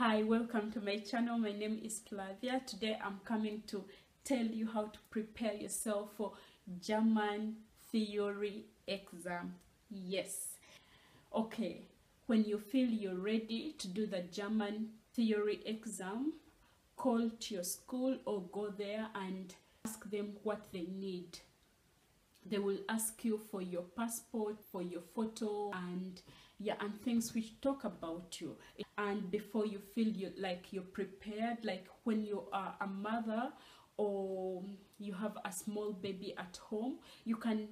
Hi, welcome to my channel. My name is Flavia. Today I'm coming to tell you how to prepare yourself for German theory exam. Yes. Okay, when you feel you're ready to do the German theory exam, call to your school or go there and ask them what they need. They will ask you for your passport, for your photo, and things which talk about you. And before you feel you're prepared, like when you are a mother or you have a small baby at home, you can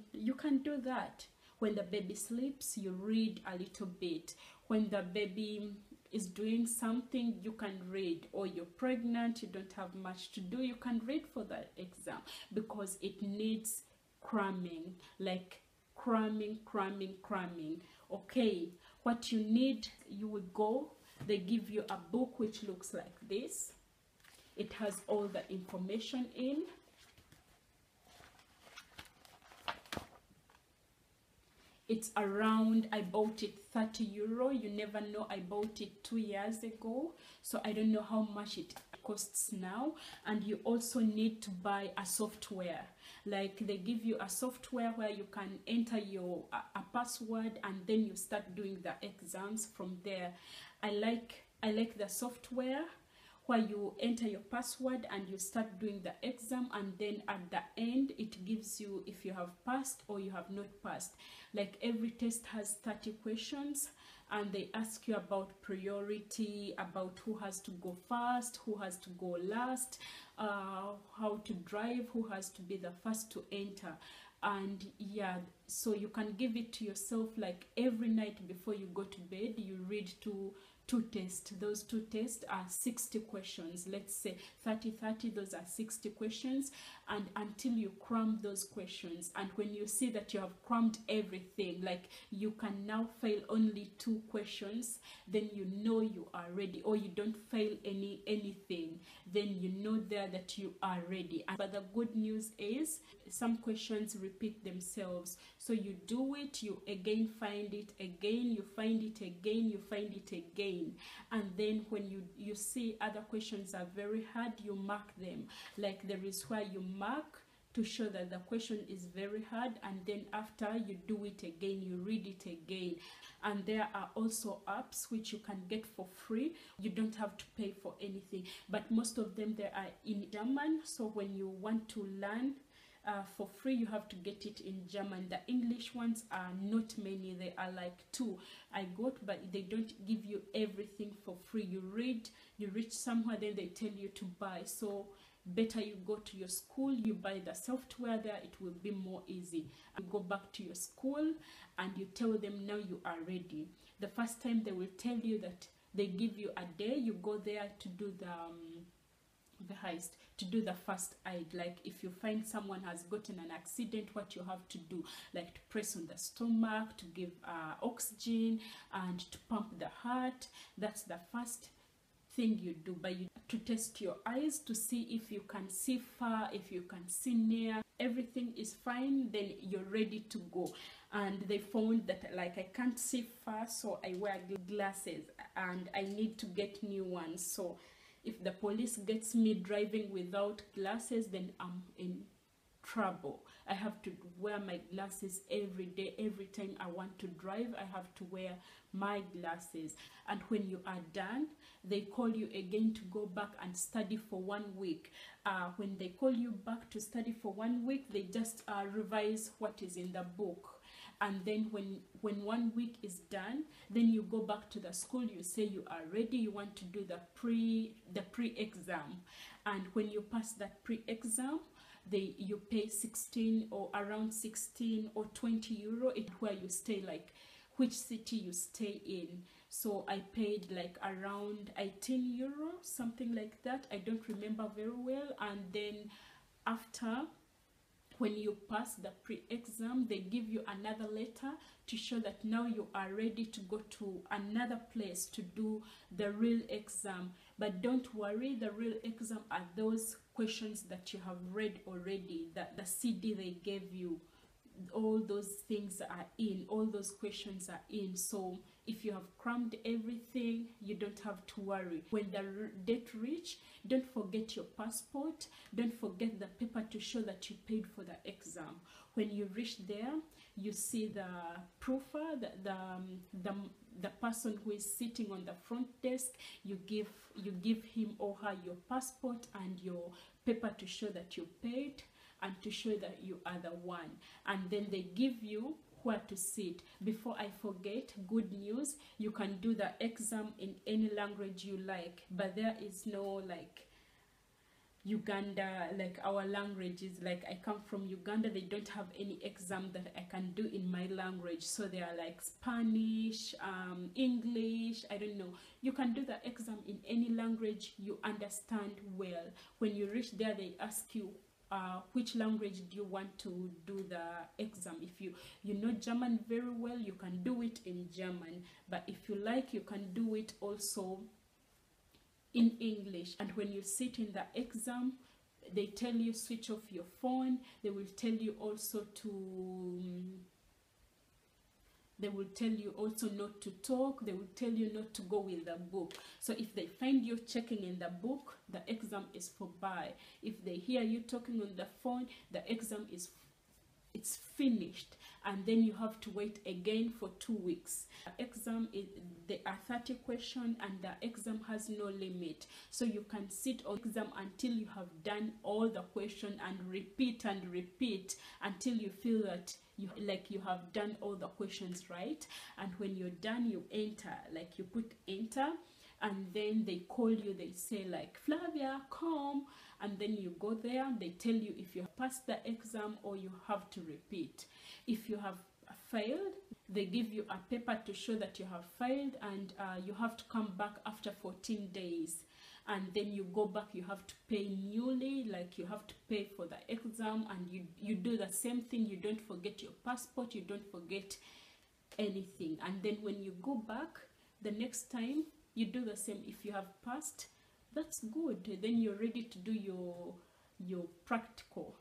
do that. When the baby sleeps, you read a little bit. When the baby is doing something, you can read. Or you're pregnant, you don't have much to do, you can read for that exam, because it needs cramming, like cramming. Okay, what you need, you will go, they give you a book which looks like this. It has all the information in. It's around, I bought it 30 euro. You never know, I bought it 2 years ago, so I don't know how much it costs now. And you also need to buy a software. Like they give you a software where you can enter your a password, and then you start doing the exams from there. I like the software where you enter your password and you start doing the exam, and then at the end it gives you if you have passed or you have not passed. Like every test has 30 questions, and they ask you about priority, about who has to go first, who has to go last, how to drive, who has to be the first to enter. And so you can give it to yourself, like every night before you go to bed, you read two tests. Those two tests are 60 questions. Let's say 30, those are 60 questions, and until you cram those questions. And when you see that you have crammed everything, like you can now fail only 2 questions, then you know you are ready. Or you don't fail anything, then you know there that you are ready. But the good news is some questions repeat themselves, so you do it, you again find it again, you find it again, you find it again. And then when you see other questions are very hard, you mark them. Like there is where you mark to show that the question is very hard, and then after you do it again, you read it again. And there are also apps which you can get for free. You don't have to pay for anything, but most of them, they are in German. So when you want to learn for free, you have to get it in German. The English ones are not many, they are like 2 I got, but they don't give you everything for free. You reach somewhere, then they tell you to buy. So better you go to your school, you buy the software there, it will be more easy. You go back to your school and you tell them now you are ready. The first time they will tell you that they give you a day, you go there to do the heist, to do the first aid. Like if you find someone has gotten an accident, what you have to do, like to press on the stomach, to give oxygen, and to pump the heart. That's the first thing you do. But to test your eyes to see if you can see far, if you can see near, everything is fine, then you're ready to go. And they found that like I can't see far, so I wear glasses and I need to get new ones. So if the police gets me driving without glasses, then I'm in trouble. I have to wear my glasses every day. Every time I want to drive, I have to wear my glasses. And when you are done, they call you again to go back and study for 1 week. When they call you back to study for 1 week, they just revise what is in the book. And then when 1 week is done, then you go back to the school, you say you are ready, you want to do the pre-exam. And when you pass that pre-exam, you pay 16 or around 16 or 20 euro. It's where you stay, like which city you stay in. So I paid like around 18 euro, something like that. I don't remember very well. And then after, when you pass the pre-exam, they give you another letter to show that now you are ready to go to another place to do the real exam. But don't worry, the real exam are those questions that you have read already, that the CD they gave you, all those things are in, all those questions are in. So If you have crammed everything, you don't have to worry. When the date reach, don't forget your passport. Don't forget the paper to show that you paid for the exam. When you reach there, you see the proofer, the person who is sitting on the front desk. You give him or her your passport and your paper to show that you paid and to show that you are the one. And then they give you where to sit. Before I forget, good news, you can do the exam in any language you like, but there is no like Uganda, like our languages, like I come from Uganda, they don't have any exam that I can do in my language. So they are like Spanish, English, I don't know. You can do the exam in any language you understand well. When you reach there, they ask you which language do you want to do the exam. If you know German very well, you can do it in German, but if you like, you can do it also in English. And when you sit in the exam, they tell you switch off your phone. They will tell you also not to talk. They will tell you not to go with the book. So if they find you checking in the book, the exam is for bye. If they hear you talking on the phone, the exam is it's finished, and then you have to wait again for 2 weeks. The exam is, there are 30 questions, and the exam has no limit, so you can sit on exam until you have done all the questions and repeat until you feel that you have done all the questions right. And when you're done, you enter, like you put enter, and then they call you, they say like, Flavia, come. And then you go there, they tell you if you have passed the exam or you have to repeat. If you have failed, they give you a paper to show that you have failed, and you have to come back after 14 days. And then you go back, you have to pay newly, like you have to pay for the exam, and you do the same thing. You don't forget your passport, you don't forget anything. And then when you go back the next time, you do the same. If you have passed, that's good. Then you're ready to do your practical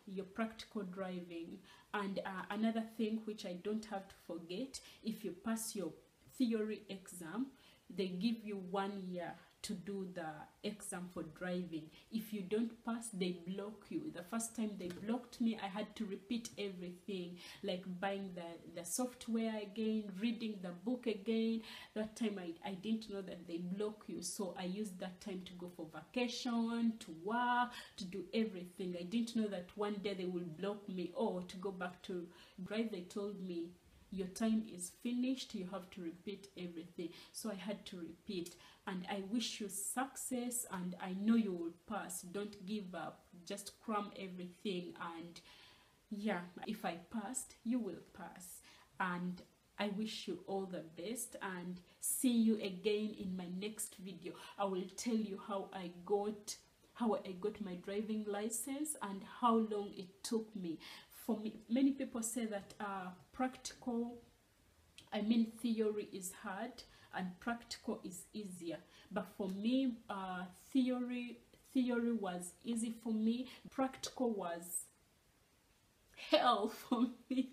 driving. And another thing which I don't have to forget, if you pass your theory exam, they give you 1 year to do the exam for driving. If you don't pass, they block you. The first time they blocked me, I had to repeat everything, like buying the software again, reading the book again. That time I didn't know that they block you, so I used that time to go for vacation, to work, to do everything. I didn't know that one day they will block me or to go back to drive. They told me your time is finished, you have to repeat everything. So I had to repeat, and I wish you success, and I know you will pass. Don't give up, just cram everything, and yeah, if I passed, you will pass. And I wish you all the best, and see you again in my next video. I will tell you how I got my driving license and how long it took me. For me, many people say that theory is hard and practical is easier. But for me, theory was easy for me. Practical was hell for me.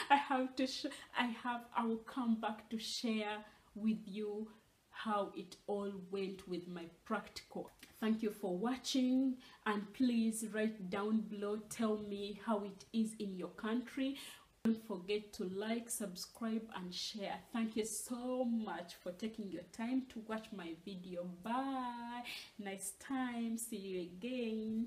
I will come back to share with you how it all went with my practical. Thank you for watching, and please write down below, tell me how it is in your country. Don't forget to like, subscribe and share. Thank you so much for taking your time to watch my video. Bye. Nice time. See you again.